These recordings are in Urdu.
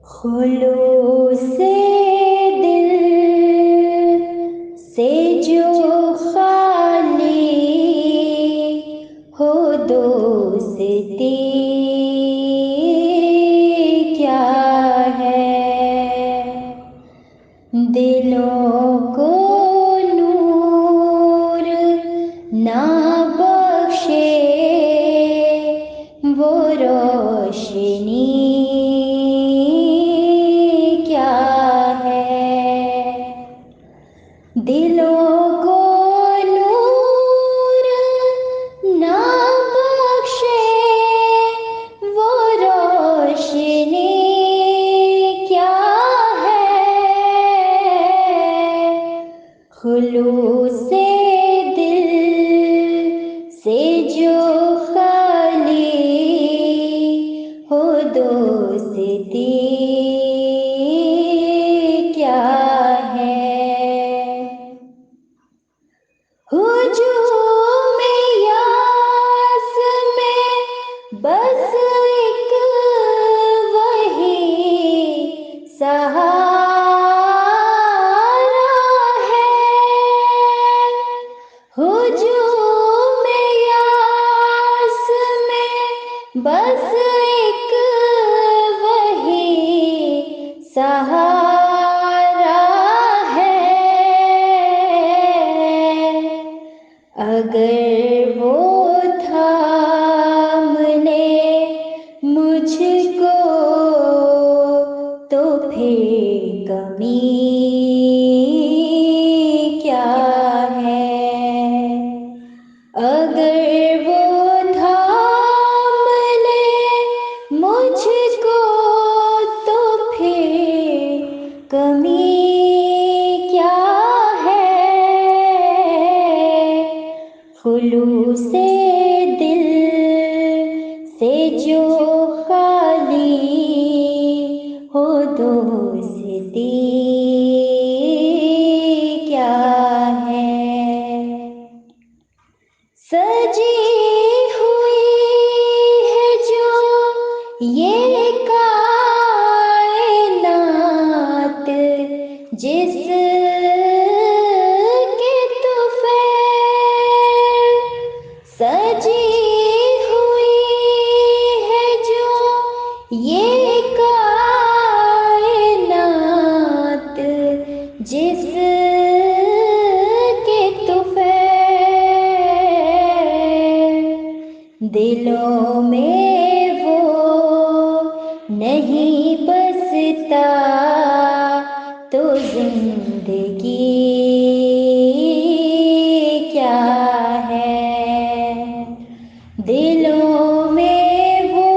خلوص دل سے جو خالی ہو دوستی کیا ہے، دلوں کو نور نہ بخشے وہ روشنی کیا ہے، دلوں کو نور نہ بخشے وہ روشنی کیا ہے، خلوص دل سے جو خالی ہو دوستی کیا ہے، ہجوم یاس میں بس ایک وہی سہارا ہے، ہجوم یاس میں بس ایک وہی سہارا ہے، اگر وہ تھام لے مجھ کو تو پھر کمی کیا ہے، اگر وہ تھام لے مجھ کو تو پھر کمی کیا ہے، خلوص دل سے جو خالی ہو دوستی کیا ہے، سجی ہوئی ہے جو یہ کائنات جس کے طفیل، سجی ہوئی ہے جو یہ کائنات جس کے طفیل، دلوں میں وہ نہیں بستا تو زندگی کیا ہے، دلوں میں وہ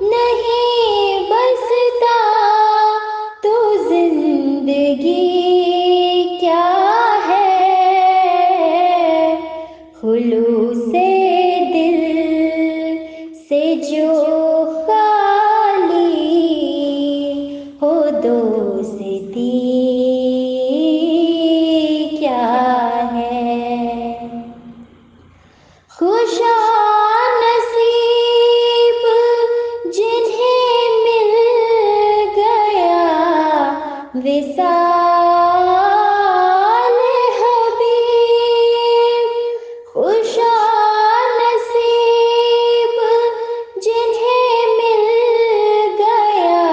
نہیں بستا تو زندگی کیا ہے، خلوص دل سے جو خالی ہو دوستی کیا ہے، خوشا نصیب جنہیں مل گیا وصال حبیب، خوشا نصیب جنہیں مل گیا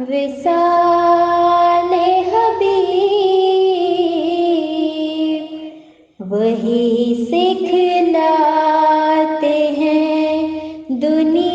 وصال حبیب، وہی سکھلاتے ہیں دنیا